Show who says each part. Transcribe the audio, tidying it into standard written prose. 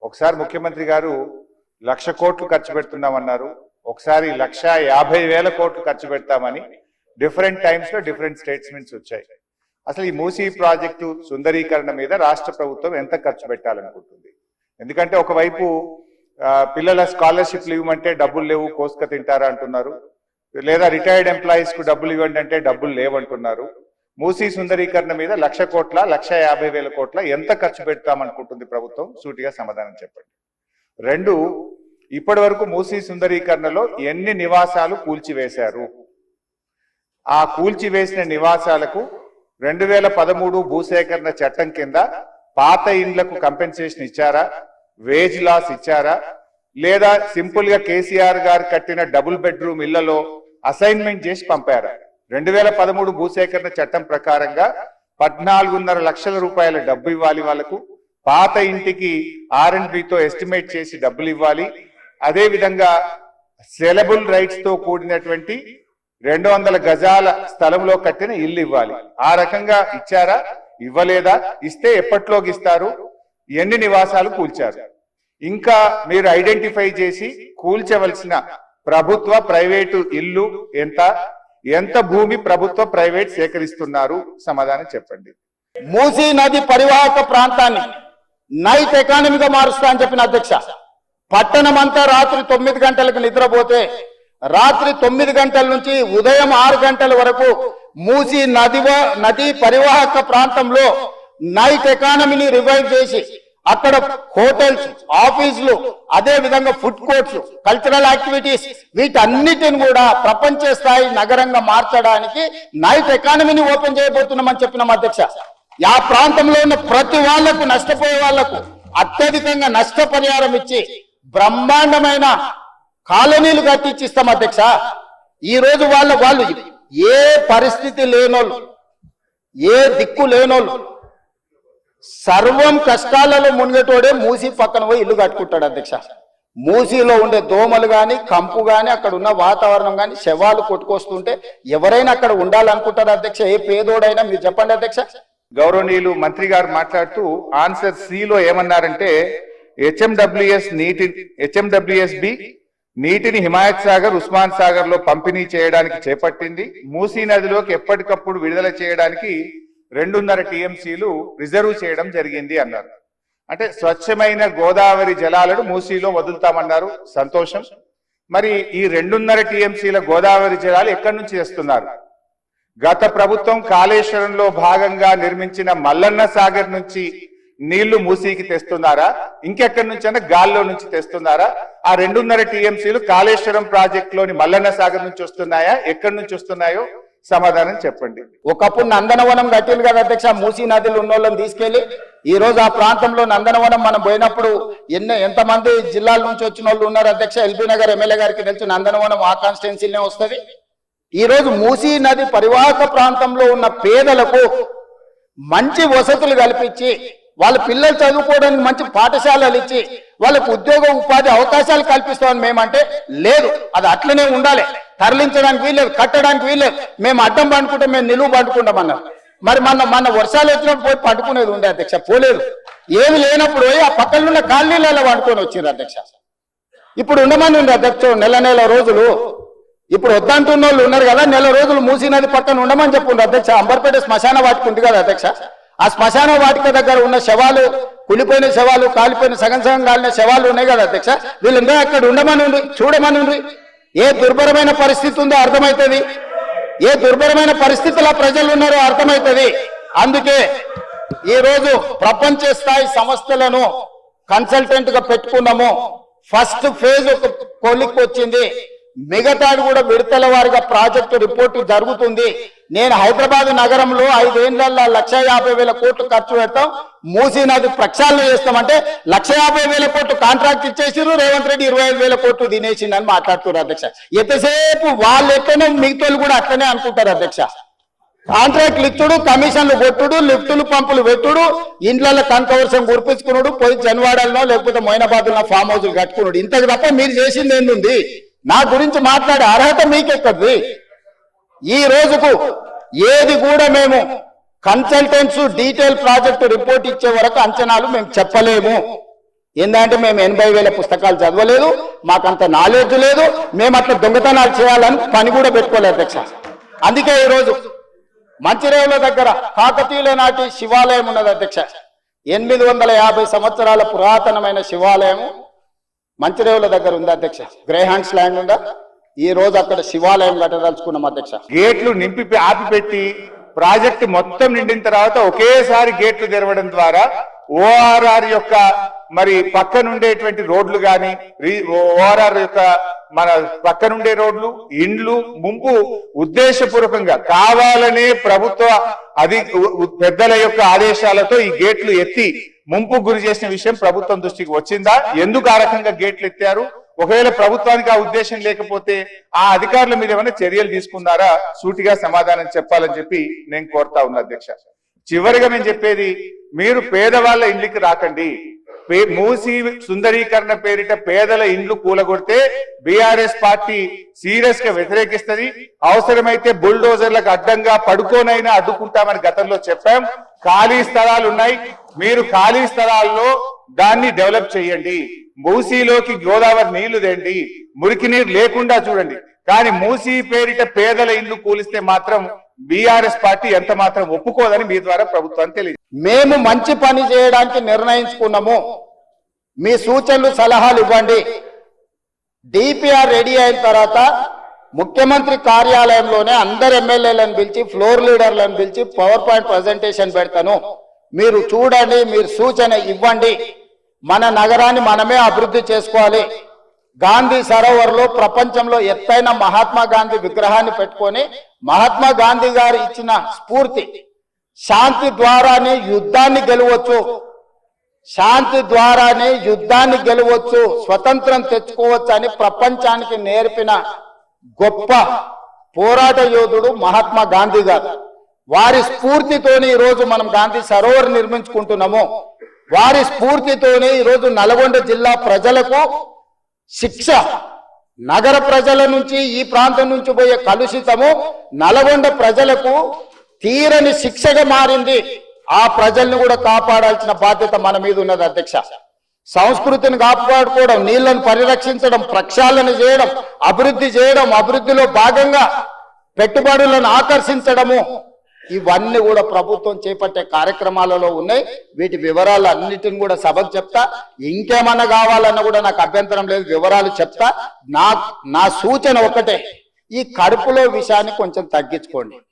Speaker 1: ఒకసారి ముఖ్యమంత్రి గారు 1,00,000 కోట్లు ఖర్చు పెడుతున్నామన్నారు, ఒకసారి 1,50,000 కోట్లు ఖర్చు పెడతామని డిఫరెంట్ టైమ్స్ లో డిఫరెంట్ స్టేట్మెంట్స్ వచ్చాయి. అసలు ఈ మూసీ ప్రాజెక్టు సుందరీకరణ మీద రాష్ట్ర ప్రభుత్వం ఎంత ఖర్చు పెట్టాలనుకుంటుంది? ఎందుకంటే ఒకవైపు పిల్లల స్కాలర్షిప్లు ఇవ్వమంటే డబ్బులు లేవు, కోసుక తింటారా అంటున్నారు, లేదా రిటైర్డ్ ఎంప్లాయీస్ కు డబ్బులు ఇవ్వండి అంటే డబ్బులు లేవంటున్నారు. మూసీ సుందరీకరణ మీద 1,00,000 కోట్ల 1,50,000 కోట్ల ఎంత ఖర్చు పెడతామనుకుంటుంది ప్రభుత్వం? సూటిగా సమాధానం చెప్పండి. 2, ఇప్పటి వరకు మూసీ సుందరీకరణలో ఎన్ని నివాసాలు కూల్చివేశారు? ఆ కూల్చివేసిన నివాసాలకు 2013 భూసేకరణ చట్టం కింద పాత ఇండ్లకు కంపెన్సేషన్ ఇచ్చారా, వేజ్ లాస్ ఇచ్చారా, లేదా సింపుల్ గా కేసీఆర్ గారు కట్టిన డబుల్ బెడ్రూమ్ ఇళ్లలో అసైన్మెంట్ చేసి పంపారా? 2013 భూసేకరణ చట్టం ప్రకారంగా 14.5 లక్షల రూపాయల డబ్బు ఇవ్వాలి వాళ్ళకు, పాత ఇంటికి R&Bతో ఎస్టిమేట్ చేసి డబ్బులు ఇవ్వాలి, అదే విధంగా సెలబుల్ రైట్స్ తో కూడినటువంటి 200 గజాల స్థలంలో కట్టిన ఇల్లు ఇవ్వాలి. ఆ రకంగా ఇచ్చారా, ఇవ్వలేదా, ఇస్తే ఎప్పట్లోకి ఇస్తారు, ఎన్ని నివాసాలు కూల్చారు? ఇంకా మీరు ఐడెంటిఫై చేసి కూల్చవలసిన ప్రభుత్వ ప్రైవేటు ఇల్లు ఎంత భూమి ప్రభుత్వ ప్రైవేట్ సేకరిస్తున్నారు? సమాధానం చెప్పండి.
Speaker 2: మూసీ నది పరివాహక ప్రాంతాన్ని నైట్ ఎకానమీగా మారుస్తా అని చెప్పిన అధ్యక్ష, పట్టణం అంతా రాత్రి 9 గంటలకు నిద్రపోతే రాత్రి 9 గంటల నుంచి ఉదయం 6 గంటల వరకు మూసీ నది పరివాహక ప్రాంతంలో నైట్ ఎకానమీని రివైవ్ చేసి అక్కడ హోటల్స్, ఆఫీసులు, అదే విధంగా ఫుడ్ కోర్ట్స్, కల్చరల్ యాక్టివిటీస్ వీటన్నిటిని కూడా ప్రపంచ స్థాయి నగరంగా మార్చడానికి నైట్ ఎకానమీని ఓపెన్ చేయబోతున్నామని చెప్పినాం అధ్యక్ష. ఆ ప్రాంతంలో ఉన్న ప్రతి వాళ్లకు, నష్టపోయే వాళ్లకు అత్యధికంగా నష్టపరిహారం ఇచ్చి బ్రహ్మాండమైన కాలనీలు కట్టించిస్తాం అధ్యక్ష. ఈ రోజు వాళ్ళు ఏ పరిస్థితి లేనోళ్ళు, ఏ దిక్కు లేనోళ్ళు, సర్వం కష్టాలలో మునిగేటోడే మూసీ పక్కన పోయి ఇల్లు కట్టుకుంటాడు అధ్యక్ష. మూసీలో ఉండే దోమలు గాని, కంపు గాని, అక్కడ ఉన్న వాతావరణం గాని, శవాలు కొట్టుకొస్తుంటే ఎవరైనా అక్కడ ఉండాలనుకుంటారు అధ్యక్ష? ఏ పేదోడైనా? మీరు చెప్పండి అధ్యక్ష.
Speaker 1: గౌరవనీయులు మంత్రి గారు మాట్లాడుతూ ఆన్సర్ C లో ఏమన్నారంటే, హెచ్ఎండబ్ల్యూఎస్బి నీటిని హిమాయత్ సాగర్, ఉస్మాన్ సాగర్ లో పంపిణీ చేయడానికి చేపట్టింది. మూసీ నదిలోకి ఎప్పటికప్పుడు విడుదల చేయడానికి 2.5 TMCలు రిజర్వ్ చేయడం జరిగింది అన్నారు. అంటే స్వచ్ఛమైన గోదావరి జలాలను మూసీలో వదులుతామన్నారు, సంతోషం. మరి ఈ 2.5 TMCల గోదావరి జలాలు ఎక్కడి నుంచి తెస్తున్నారు? గత ప్రభుత్వం కాళేశ్వరంలో భాగంగా నిర్మించిన మల్లన్న సాగర్ నుంచి నీళ్లు మూసీకి తెస్తున్నారా, ఇంకెక్కడి నుంచైనా గాల్లో నుంచి తెస్తున్నారా? ఆ 2.5 TMCలు కాళేశ్వరం ప్రాజెక్ట్ లోని మల్లన్న సాగర్ నుంచి వస్తున్నాయా, ఎక్కడి నుంచి వస్తున్నాయో సమాధానం చెప్పండి.
Speaker 2: ఒకప్పుడు నందనవనం కట్టింది కదా అధ్యక్ష, మూసీ నదిలో ఉన్న వాళ్ళని తీసుకెళ్లి. ఈ రోజు ఆ ప్రాంతంలో నందనవనం మనం పోయినప్పుడు ఎంతమంది జిల్లాల నుంచి వచ్చిన వాళ్ళు ఉన్నారు అధ్యక్ష? ఎల్బీ నగర్ ఎమ్మెల్యే గారికి తెలుసు, నందనవనం ఆ కాన్స్టిట్యున్సీనే వస్తుంది. ఈ రోజు మూసీ నది పరివాహక ప్రాంతంలో ఉన్న పేదలకు మంచి వసతులు కల్పించి, వాళ్ళ పిల్లలు చదువుకోవడానికి మంచి పాఠశాలలు ఇచ్చి, వాళ్ళకు ఉద్యోగ ఉపాధి అవకాశాలు కల్పిస్తామని మేమంటే లేదు, అది అట్లనే ఉండాలి, తరలించడానికి వీల్లేదు, కట్టడానికి వీల్లేదు, మేము అడ్డం పండుకుంటాం, మేము నిలువు పండుకుంటాం అన్నారు. మరి మన వర్షాలు వచ్చినప్పుడు పోయి పండుకునేది ఉండే అధ్యక్ష, పోలేదు. ఏమి లేనప్పుడు ఆ పక్కన ఉన్న కాలనీలలో పండుకొని వచ్చింది అధ్యక్ష. ఇప్పుడు ఉండమని ఉంది అధ్యక్ష నెల రోజులు. ఇప్పుడు వద్దంటున్న వాళ్ళు ఉన్నారు కదా, నెల రోజులు మూసీ నది పక్కన ఉండమని చెప్పుండ్రు అధ్యక్ష. అంబర్పేట శ్మశాన వాటిక ఉంది కదా అధ్యక్ష, ఆ శ్మశాన వాటిక దగ్గర ఉన్న శవాలు, కులిపోయిన శవాలు, కాలిపోయిన సగం కాలిన శవాలు ఉన్నాయి కదా అధ్యక్ష, వీళ్ళందరూ అక్కడ ఉండమని ఉంది, చూడమని ఉంది. ఏ దుర్భరమైన పరిస్థితి ఉందో అర్థమవుతుంది, ఏ దుర్భరమైన పరిస్థితుల్లో ప్రజలు ఉన్నారో అర్థమవుతుంది. అందుకే ఈ రోజు ప్రపంచ స్థాయి సంస్థలను కన్సల్టెంట్ గా పెట్టుకున్నాము. ఫస్ట్ ఫేజ్ ఒక కొలిక్కి వచ్చింది, మిగతాది కూడా విడతల వారిగా ప్రాజెక్టు రిపోర్టు జరుగుతుంది. నేను హైదరాబాద్ నగరంలో 5 ఏళ్లలో 1,50,000 కోట్లు ఖర్చు పెడతాం, మూసీ నది ప్రక్షాళన చేస్తామంటే 1,50,000 కోట్లు కాంట్రాక్ట్ ఇచ్చేసిరు, రేవంత్ రెడ్డి 25,000 కోట్లు తినేసిందని మాట్లాడుతున్నారు అధ్యక్ష. ఎంతసేపు వాళ్ళు ఎట్లనో మిగతాలు కూడా అట్లనే అనుకుంటారు అధ్యక్ష. కాంట్రాక్ట్లు ఇచ్చుడు, కమిషన్లు కొట్టుడు, లిఫ్టులు పంపులు పెట్టుడు, ఇండ్లలో కనకవర్షం కురిపించుకున్నాడు, పోయి జన్వాడల్లో లేకపోతే మొయినాబాద్లో ఫామ్ హౌస్లు కట్టుకున్నాడు. ఇంతకు తప్ప మీరు చేసింది ఏంది? నా గురించి మాట్లాడే అర్హత మీకెక్కది? ఈ రోజుకు ఏది కూడా మేము కన్సల్టెంట్స్ డీటెయిల్ ప్రాజెక్టు రిపోర్ట్ ఇచ్చే వరకు అంచనాలు మేము చెప్పలేము. ఏంటంటే మేము 80,000 పుస్తకాలు చదవలేదు, మాకంత నాలెడ్జ్ లేదు, మేము అట్లా దొంగతనాలు చేయాలని పని కూడా పెట్టుకోలేదు అధ్యక్ష. అందుకే ఈరోజు మంచిరేవుల దగ్గర కాకతీయుల నాటి శివాలయం ఉన్నది అధ్యక్ష. 850 సంవత్సరాల పురాతనమైన శివాలయం మంచిరేవుల దగ్గర ఉంది అధ్యక్ష. గ్రేహాండ్స్ ల్యాండ్ ఉందా, ఈ రోజు అక్కడ శివాలయం కట్టదలుచుకున్నాం అధ్యక్ష.
Speaker 1: గేట్లు నింపి ఆపిపెట్టి ప్రాజెక్టు మొత్తం నిండిన తర్వాత ఒకేసారి గేట్లు తెరవడం ద్వారా ఓఆర్ఆర్ యొక్క మరి పక్కనుండేటువంటి రోడ్లు గాని ఓఆర్ఆర్ యొక్క మన పక్కనుండే రోడ్లు ఇండ్లు ముంపు ఉద్దేశపూర్వకంగా కావాలనే ప్రభుత్వ పెద్దల యొక్క ఆదేశాలతో ఈ గేట్లు ఎత్తి ముంపు గురి చేసిన విషయం ప్రభుత్వం దృష్టికి వచ్చిందా? ఎందుకు ఆ రకంగా గేట్లు ఎత్తారు? ఒకవేళ ప్రభుత్వానికి ఆ ఉద్దేశం లేకపోతే ఆ అధికారుల మీద ఏమైనా చర్యలు తీసుకున్నారా? సూటిగా సమాధానం చెప్పాలని చెప్పి నేను కోరుతా ఉన్నా అధ్యక్ష. చివరిగా నేను చెప్పేది, మీరు పేదవాళ్ళ ఇండ్లకి రాకండి. మూసి సుందరీకరణ పేరిట పేదల ఇండ్లు కూలగొడితే బీఆర్ఎస్ పార్టీ సీరియస్ గా వ్యతిరేకిస్తుంది. అవసరమైతే బుల్డోజర్లకు అడ్డంగా పడుకోనైనా అడ్డుకుంటామని గతంలో చెప్పాం. ఖాళీ స్థలాలు ఉన్నాయి, మీరు ఖాళీ స్థలాల్లో దాన్ని డెవలప్ చేయండి. మూసీలోకి గోదావరి నీళ్లు తేండి, మురికి నీరు లేకుండా చూడండి. కానీ మూసీ పేరిట పేదల ఇండ్లు కూలిస్తే మాత్రం బీఆర్ఎస్ పార్టీ ఎంత మాత్రం ఒప్పుకోదని మీ ద్వారా ప్రభుత్వానికి తెలియదు.
Speaker 2: మేము మంచి పని చేయడానికి నిర్ణయించుకున్నాము, మీ సూచనలు సలహాలు ఇవ్వండి. డిపిఆర్ రెడీ అయిన తర్వాత ముఖ్యమంత్రి కార్యాలయంలోనే అందరు ఎమ్మెల్యేలను పిలిచి ఫ్లోర్ లీడర్లను పిలిచి పవర్ పాయింట్ ప్రజెంటేషన్ పెడతాను, మీరు చూడండి, మీరు సూచన ఇవ్వండి. మన నగరాన్ని మనమే అభివృద్ధి చేసుకోవాలి. గాంధీ సరోవర్లో ప్రపంచంలో ఎత్తైన మహాత్మా గాంధీ విగ్రహాన్ని పెట్టుకొని మహాత్మా గాంధీ గారు ఇచ్చిన స్ఫూర్తి, శాంతి ద్వారానే యుద్ధాన్ని గెలవచ్చు, శాంతి ద్వారానే యుద్ధాన్ని గెలవచ్చు, స్వతంత్రం తెచ్చుకోవచ్చు అని ప్రపంచానికి నేర్పిన గొప్ప పోరాట యోధుడు మహాత్మా గాంధీ గారు. వారి స్ఫూర్తితోనే ఈరోజు మనం గాంధీ సరోవర్ నిర్మించుకుంటున్నాము. వారి స్ఫూర్తితోనే ఈరోజు నల్గొండ జిల్లా ప్రజలకు శిక్ష, నగర ప్రజల నుంచి ఈ ప్రాంతం నుంచి పోయే కలుషితము నల్గొండ ప్రజలకు తీరని శిక్షగా మారింది. ఆ ప్రజల్ని కూడా కాపాడాల్సిన బాధ్యత మన మీద ఉన్నది అధ్యక్ష. సంస్కృతిని కాపాడుకోవడం, నీళ్లను పరిరక్షించడం, ప్రక్షాళన చేయడం, అభివృద్ధి చేయడం, అభివృద్ధిలో భాగంగా పెట్టుబడులను ఆకర్షించడము, ఇవన్నీ కూడా ప్రభుత్వం చేపట్టే కార్యక్రమాలలో ఉన్నాయి. వీటి వివరాలు అన్నిటిని కూడా సభకు చెప్తా. ఇంకేమన్నా కావాలన్నా కూడా నాకు అభ్యంతరం లేదు, వివరాలు చెప్తా. నా సూచన ఒకటే, ఈ కడుపులో విషయాన్ని కొంచెం తగ్గించుకోండి.